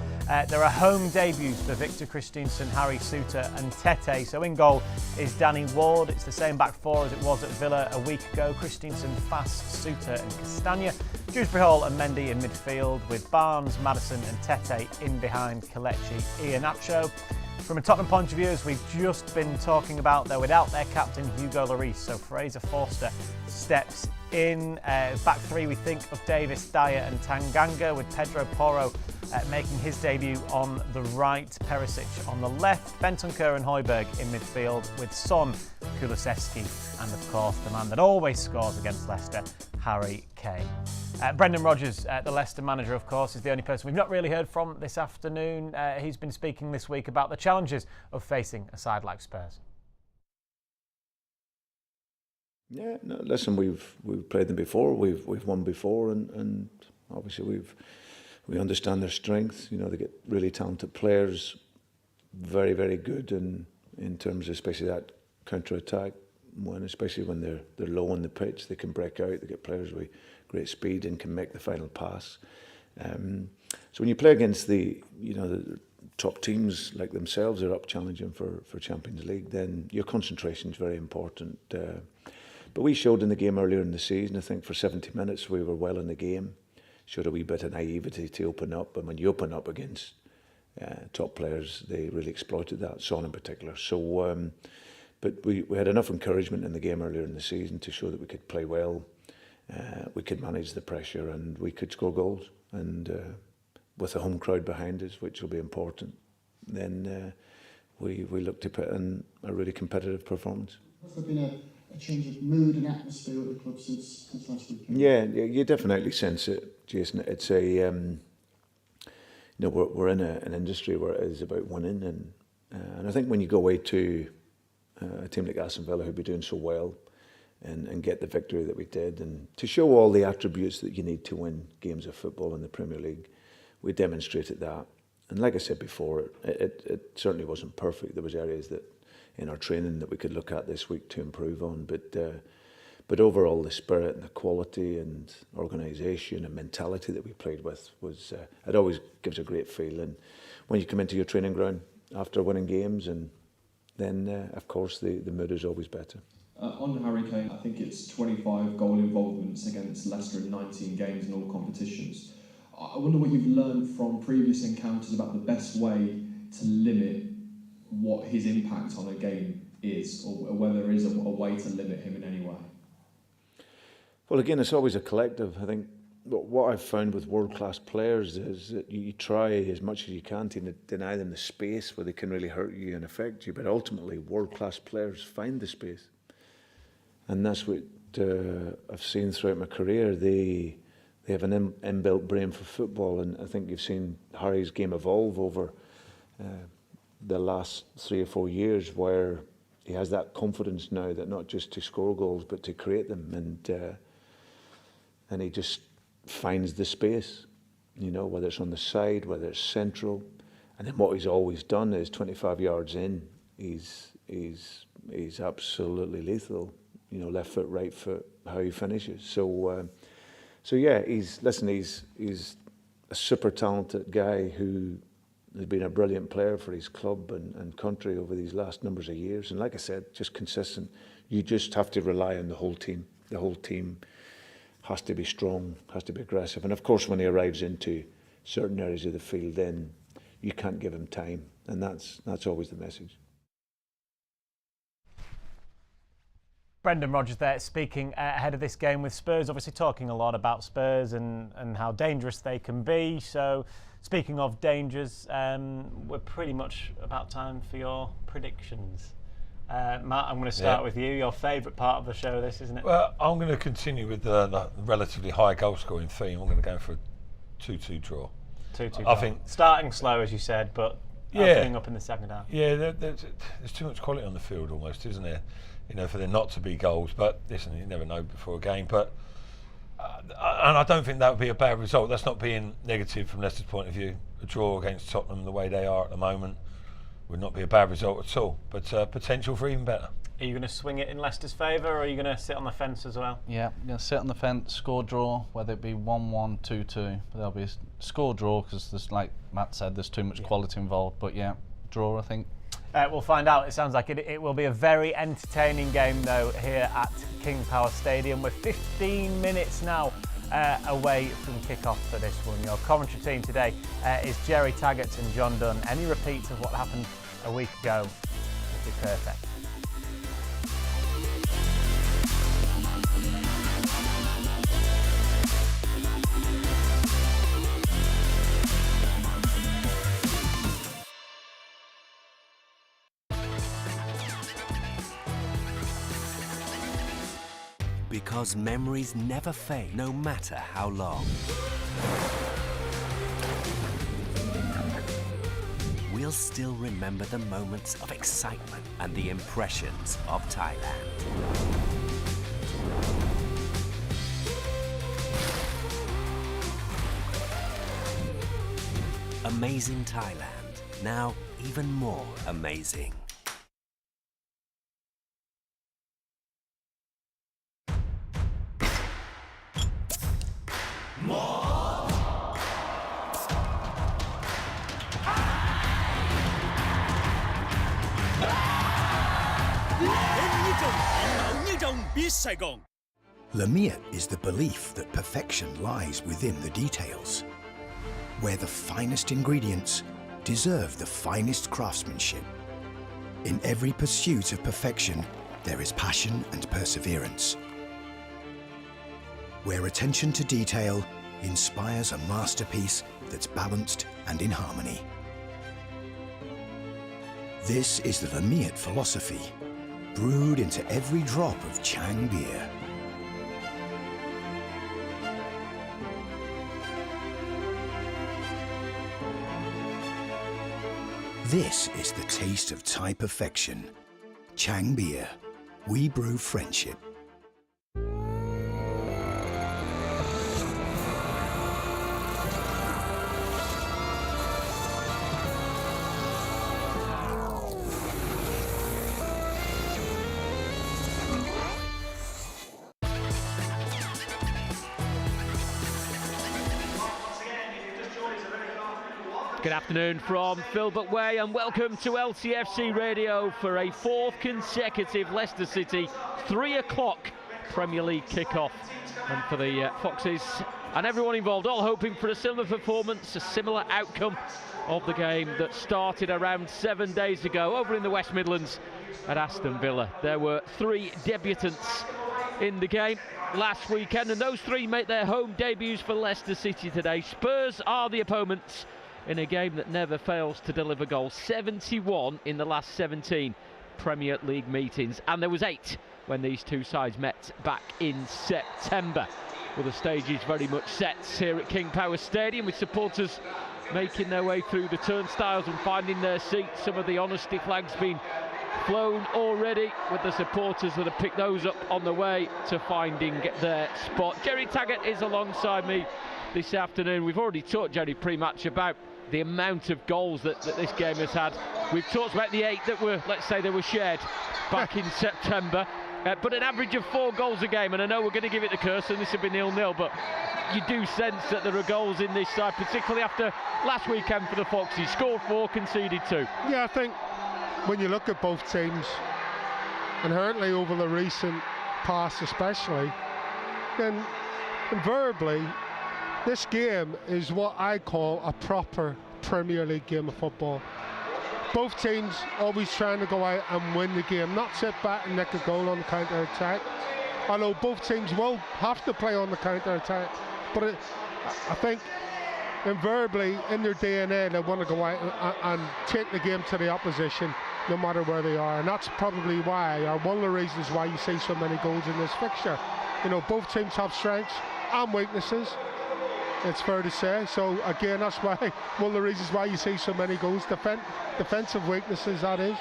there are home debuts for Victor Christensen, Harry Souttar and Tete. So in goal is Danny Ward. It's the same back four as it was at Villa a week ago. Christensen, Fass, Souttar and Castagna. Dewsbury-Hall and Mendy in midfield, with Barnes, Maddison and Tete in behind Kelechi Iheanacho. From a Tottenham point of view, as we've just been talking about, they're without their captain Hugo Lloris, so Fraser Forster steps in. Back three, we think of Davis, Dyer and Tanganga, with Pedro Porro making his debut on the right, Perisic on the left, Bentancur and Højbjerg in midfield, with Son, Kulusevski and of course the man that always scores against Leicester, Harry Kane. Brendan Rodgers, the Leicester manager, of course, is the only person we've not really heard from this afternoon. He's been speaking this week about the challenges of facing a side like Spurs. Yeah, no, listen, we've played them before, we've won before, and obviously we understand their strengths. You know, they get really talented players, very, very good in terms of especially that counter-attack, especially when they're low on the pitch, they can break out, they get players with great speed and can make the final pass. So when you play against the top teams like themselves, are up challenging for Champions League, then your concentration is very important. But we showed in the game earlier in the season, I think for 70 minutes we were well in the game, showed a wee bit of naivety to open up, and when you open up against top players, they really exploited that, Son in particular. So, but we had enough encouragement in the game earlier in the season to show that we could play well, we could manage the pressure and we could score goals. And with a home crowd behind us, which will be important, then we look to put in a really competitive performance. Has there been a change of mood and atmosphere at the club since last week? Yeah, you definitely sense it, Jason. It's a we're in an industry where it is about winning, and I think when you go away to a team like Aston Villa, who'd be doing so well, and get the victory that we did, and to show all the attributes that you need to win games of football in the Premier League, we demonstrated that. And like I said before, it certainly wasn't perfect. There was areas that in our training that we could look at this week to improve on, but overall the spirit and the quality and organisation and mentality that we played with was it always gives a great feel. And when you come into your training ground after winning games, and then of course the mood is always better. On Harry Kane, I think it's 25 goal involvements against Leicester in 19 games in all competitions. I wonder what you've learned from previous encounters about the best way to limit what his impact on a game is, or whether there is a way to limit him in any way. Well, again, it's always a collective. I think what I've found with world-class players is that you try as much as you can to deny them the space where they can really hurt you and affect you, but ultimately world-class players find the space. And that's what I've seen throughout my career. They have an inbuilt brain for football, and I think you've seen Harry's game evolve over the last 3 or 4 years, where he has that confidence now that not just to score goals but to create them, and he just finds the space, whether it's on the side, whether it's central. And then what he's always done is 25 yards in, he's absolutely lethal. Left foot, right foot, how he finishes. So yeah, he's a super talented guy who has been a brilliant player for his club and country over these last numbers of years. And like I said, just consistent. You just have to rely on the whole team. The whole team has to be strong, has to be aggressive. And of course, when he arrives into certain areas of the field, then you can't give him time. And that's always the message. Brendan Rodgers there, speaking ahead of this game with Spurs, obviously talking a lot about Spurs and how dangerous they can be. So, speaking of dangers, we're pretty much about time for your predictions. Matt, I'm going to start with you. Your favourite part of the show, this, isn't it? Well, I'm going to continue with the relatively high goal scoring theme. I'm going to go for a 2-2 draw. 2-2 I think starting slow, as you said, but opening up in the second half. Yeah, there's too much quality on the field almost, isn't there? You know, for there not to be goals. But listen, you never know before a game. But and I don't think that would be a bad result. That's not being negative from Leicester's point of view. A draw against Tottenham, the way they are at the moment, would not be a bad result at all. But potential for even better. Are you going to swing it in Leicester's favour, or are you going to sit on the fence as well? Yeah, I'm going to sit on the fence, score draw, whether it be 1-1, 2-2. But there'll be a score draw because, there's, like Matt said, there's too much quality involved. But yeah, draw, I think. We'll find out. It sounds like it will be a very entertaining game, though, here at King Power Stadium. We're 15 minutes now away from kick-off for this one. Your commentary team today is Jerry Taggart and John Dunn. Any repeats of what happened a week ago would be perfect. Because memories never fade, no matter how long. We'll still remember the moments of excitement and the impressions of Thailand. Amazing Thailand, now even more amazing. Lamiat is the belief that perfection lies within the details, where the finest ingredients deserve the finest craftsmanship. In every pursuit of perfection, there is passion and perseverance, where attention to detail inspires a masterpiece that's balanced and in harmony. This is the Lamiat philosophy, brewed into every drop of Chang beer. This is the taste of Thai perfection. Chang beer. We brew friendship. Good afternoon from Filbert Way and welcome to LCFC Radio for a fourth consecutive Leicester City 3 o'clock Premier League kick-off. And for the Foxes and everyone involved, all hoping for a similar performance, a similar outcome of the game that started around 7 days ago over in the West Midlands at Aston Villa. There were 3 debutants in the game last weekend and those 3 make their home debuts for Leicester City today. Spurs are the opponents in a game that never fails to deliver goals. 71 in the last 17 Premier League meetings, and there was 8 when these two sides met back in September. Well, the stage is very much set here at King Power Stadium, with supporters making their way through the turnstiles and finding their seats. Some of the honesty flags being flown already, with the supporters that have picked those up on the way to finding their spot. Jerry Taggart is alongside me this afternoon. We've already talked, Jerry, pre-match about the amount of goals that this game has had. We've talked about the 8 that were, let's say, they were shared back in September, but an average of 4 goals a game, and I know we're going to give it the curse and this will be 0-0, but you do sense that there are goals in this side, particularly after last weekend for the Foxes. Scored 4, conceded 2. Yeah, I think when you look at both teams, inherently over the recent past especially, then invariably this game is what I call a proper Premier League game of football. Both teams always trying to go out and win the game, not sit back and nick a goal on the counter-attack. Although both teams will have to play on the counter-attack, but I think invariably in their DNA they want to go out and take the game to the opposition. no matter where they are, and that's probably why, or one of the reasons why you see so many goals in this fixture. You know, both teams have strengths and weaknesses, it's fair to say. So again, that's why one of the reasons why you see so many goals, defensive weaknesses, that is.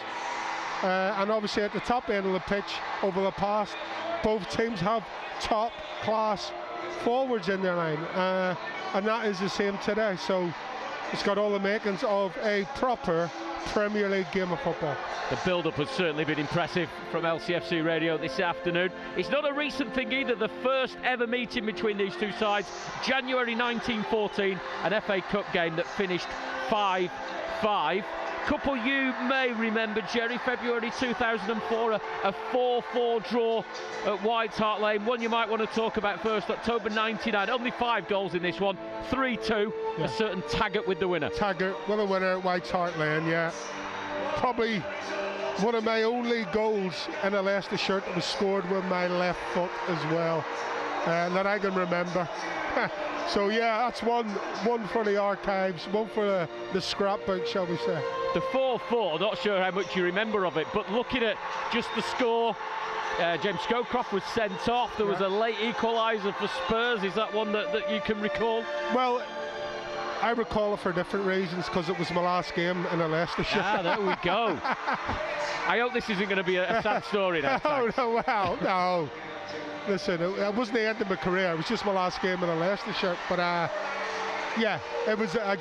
And obviously at the top end of the pitch over the past, both teams have top class forwards in their line, and that is the same today. So it's got all the makings of a proper Premier League game of football. The build-up has certainly been impressive from LCFC Radio this afternoon. It's not a recent thing either. The first ever meeting between these two sides, January 1914, an FA Cup game that finished 5-5. Couple you may remember, Jerry, February 2004, a 4-4 draw at White Hart Lane. One you might want to talk about first, October 99. Only 5 goals in this one, 3-2. Yeah. A certain Taggart with the winner. Taggart with the winner at White Hart Lane, yeah. Probably one of my only goals in a Leicester shirt that was scored with my left foot as well, that I can remember. So yeah, that's one for the archives, one for the scrapbook, shall we say. The 4-4, not sure how much you remember of it, but looking at just the score, James Scowcroft was sent off. There was a late equaliser for Spurs. Is that one that you can recall? Well, I recall it for different reasons, because it was my last game in a Leicester shirt. Ah, there we go. I hope this isn't going to be a sad story now. No. Listen, it wasn't the end of my career. It was just my last game in a Leicester shirt. But yeah, it was a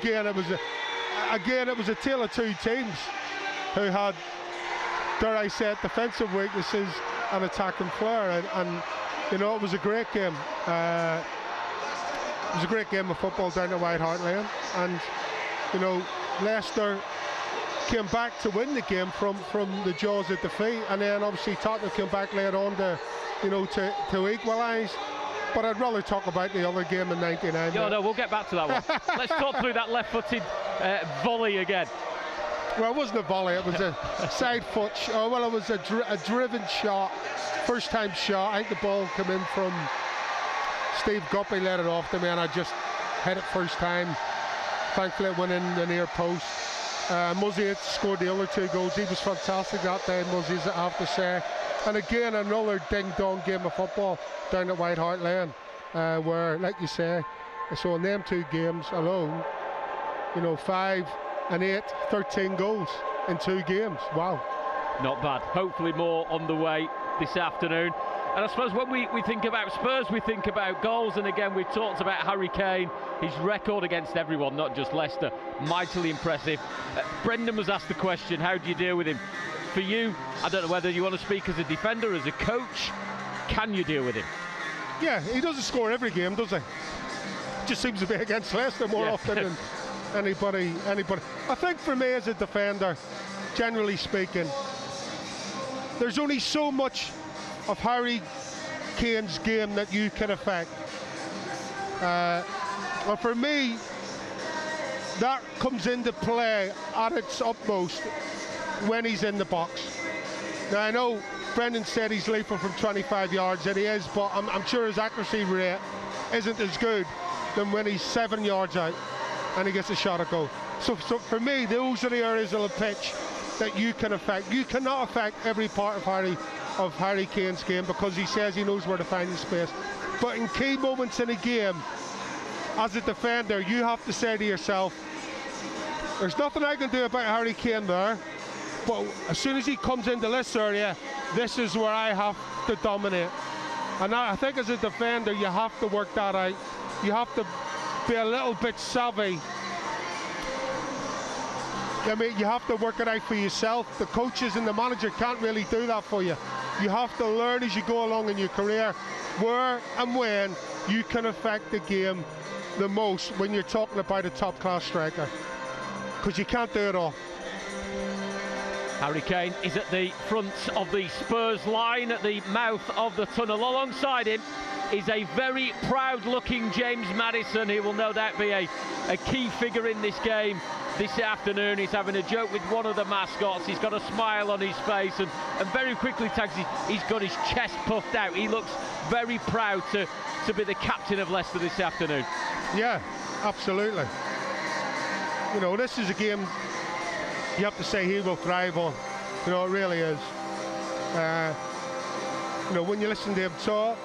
tale of two teams who had, dare I say it, defensive weaknesses and attacking flair. And you know, it was a great game. It was a great game of football down at White Hart Lane. And you know, Leicester came back to win the game from the jaws of defeat, and then obviously Tottenham came back later on to equalise. But I'd rather talk about the other game in '99. No, we'll get back to that one. Let's talk through that left-footed volley again. Well, it wasn't a volley, it was a side foot shot. Well, it was a driven shot, first time shot. I think the ball came in from Steve Guppy, let it off to me, and I just hit it first time. Thankfully it went in the near post. Muzzy had scored the other 2 goals. He was fantastic that day, Muzzy, I have to say. And again, another ding-dong game of football down at White Hart Lane, where, like you say, so in them 2 games alone, you know, 5 and 8, 13 goals in 2 games. Wow. Not bad. Hopefully more on the way this afternoon. And I suppose when we think about Spurs, we think about goals. And again, we've talked about Harry Kane, his record against everyone, not just Leicester, mightily impressive. Brendan was asked the question, how do you deal with him? For you, I don't know whether you want to speak as a defender, as a coach, can you deal with him? Yeah, he doesn't score every game, does he? Just seems to be against Leicester more often than anybody. I think for me as a defender, generally speaking, there's only so much of Harry Kane's game that you can affect. And for me, that comes into play at its utmost when he's in the box. Now I know Brendan said he's lethal from 25 yards, and he is, but I'm sure his accuracy rate isn't as good than when he's 7 yards out and he gets a shot at goal. So for me, those are the areas of the pitch that you can affect. You cannot affect every part of Harry Kane's game, because he says he knows where to find the space. But in key moments in a game, as a defender, you have to say to yourself, there's nothing I can do about Harry Kane there, but as soon as he comes into this area, this is where I have to dominate. And I think as a defender, you have to work that out. You have to be a little bit savvy. I mean, you have to work it out for yourself. The coaches and the manager can't really do that for you. You have to learn as you go along in your career where and when you can affect the game the most when you're talking about a top-class striker, because you can't do it all. Harry Kane is at the front of the Spurs line, at the mouth of the tunnel. Alongside him is a very proud-looking James Maddison. He will no doubt be a key figure in this game this afternoon. He's having a joke with one of the mascots. He's got a smile on his face, and very quickly, Tags, he's got his chest puffed out. He looks very proud to be the captain of Leicester this afternoon. Yeah, absolutely. You know, this is a game you have to say he will thrive on. You know, it really is. You know, when you listen to him talk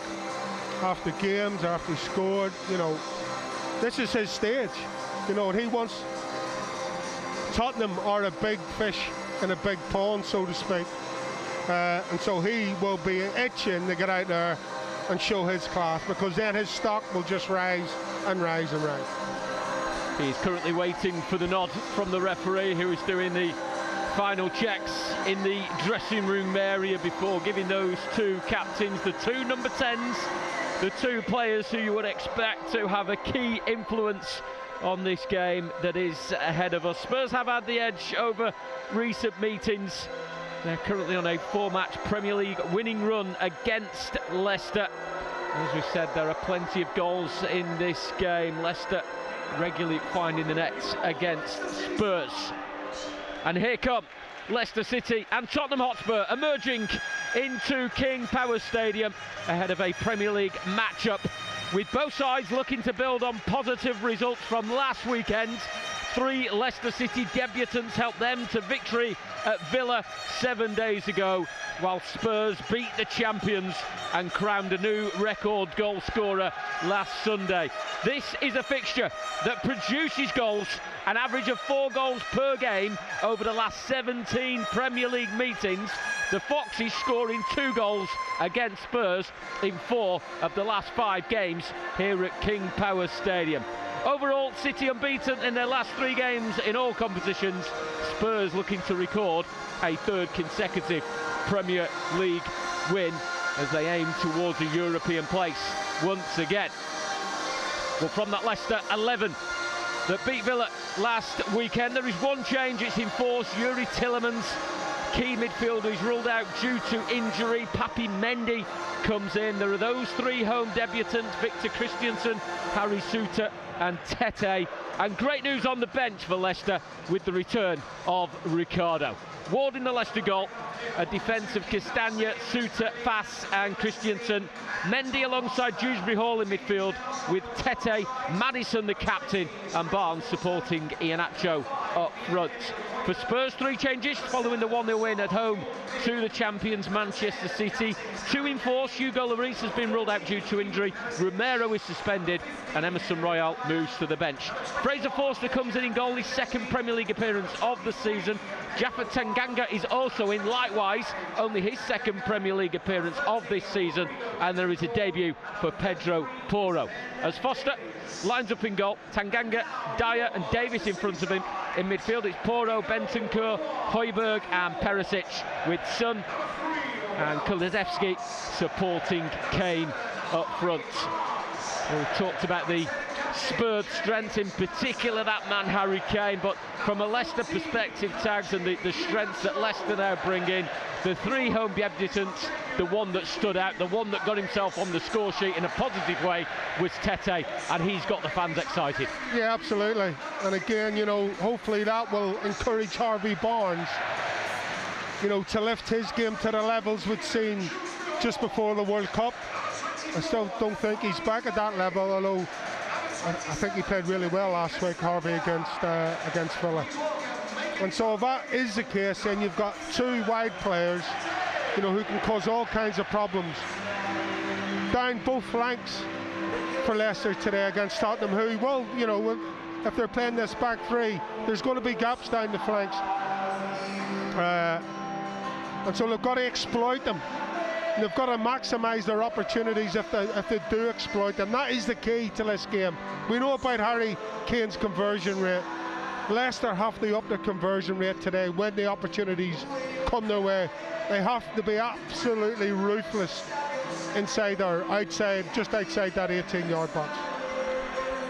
after games, after he scored, you know, this is his stage. You know, and he wants... Tottenham are a big fish in a big pond, so to speak. And so he will be itching to get out there and show his class, because then his stock will just rise and rise and rise. He's currently waiting for the nod from the referee, who is doing the final checks in the dressing room area before giving those two captains, the two number 10s, the two players who you would expect to have a key influence on this game that is ahead of us. Spurs have had the edge over recent meetings. They're currently on a 4-match Premier League winning run against Leicester. As we said, there are plenty of goals in this game. Leicester regularly finding the nets against Spurs. And here come Leicester City and Tottenham Hotspur emerging into King Power Stadium ahead of a Premier League matchup, with both sides looking to build on positive results from last weekend. 3 Leicester City debutants helped them to victory at Villa 7 days ago, while Spurs beat the champions and crowned a new record goal scorer last Sunday. This is a fixture that produces goals, an average of 4 goals per game over the last 17 Premier League meetings. The Foxes scoring 2 goals against Spurs in 4 of the last 5 games here at King Power Stadium. Overall, City unbeaten in their last 3 games in all competitions. Spurs looking to record a 3rd consecutive Premier League win as they aim towards a European place once again. Well, from that Leicester 11 that beat Villa last weekend, there is one change. It's enforced. Yuri Tielemans, key midfielder, is ruled out due to injury. Papi Mendy comes in. There are those 3 home debutants: Victor Christiansen, Harry Souttar and Tete. And great news on the bench for Leicester with the return of Ricardo. Ward in the Leicester goal, a defence of Castagna, Souttar, Fass and Christiansen. Mendy alongside Dewsbury-Hall in midfield, with Tete, Maddison the captain and Barnes supporting Iheanacho up front. For Spurs, 3 changes following the 1-0 win at home to the champions Manchester City. 2 enforced. Hugo Lloris has been ruled out due to injury. Romero is suspended and Emerson Royal moves to the bench. Fraser Forster comes in goal, his 2nd Premier League appearance of the season. Jaffa Tanganga is also in, likewise, only his 2nd Premier League appearance of this season. And there is a debut for Pedro Porro. As Foster lines up in goal, Tanganga, Dyer and Davis in front of him. In midfield, it's Porro, Bentancur, Højbjerg and Perisic, with Son and Kulusevski supporting Kane up front. We've talked about the Spurs' strength, in particular that man Harry Kane, but from a Leicester perspective, Tags, and the strengths that Leicester now bring in, the 3 home debutants, the one that stood out, the one that got himself on the score sheet in a positive way was Tete, and he's got the fans excited. Yeah, absolutely. And again, you know, hopefully that will encourage Harvey Barnes, you know, to lift his game to the levels we'd seen just before the World Cup. I still don't think he's back at that level, although I think he played really well last week, Harvey, against Villa. And so if that is the case, then you've got 2 wide players, you know, who can cause all kinds of problems down both flanks for Leicester today against Tottenham, who, well, you know, if they're playing this back 3, there's going to be gaps down the flanks. And so they've got to exploit them. They've got to maximise their opportunities if they do exploit them. That is the key to this game. We know about Harry Kane's conversion rate. Leicester have to up their conversion rate today when the opportunities come their way. They have to be absolutely ruthless inside or outside, just outside that 18-yard box.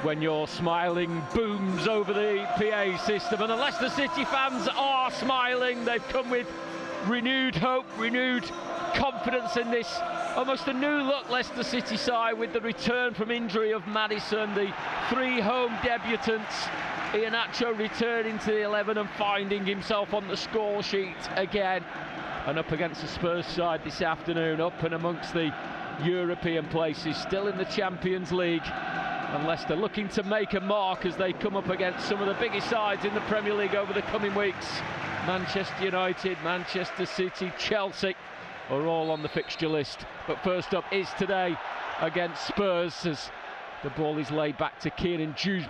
When your smiling booms over the PA system, and the Leicester City fans are smiling. They've come with renewed hope, renewed confidence in this almost a new look Leicester City side, with the return from injury of Maddison, the 3 home debutants. Iheanacho returning to the 11 and finding himself on the score sheet again, and up against the Spurs side this afternoon, up and amongst the European places, still in the Champions League. And Leicester looking to make a mark as they come up against some of the biggest sides in the Premier League over the coming weeks. Manchester United, Manchester City, Chelsea are all on the fixture list. But first up is today against Spurs as the ball is laid back to Kiernan Dewsbury.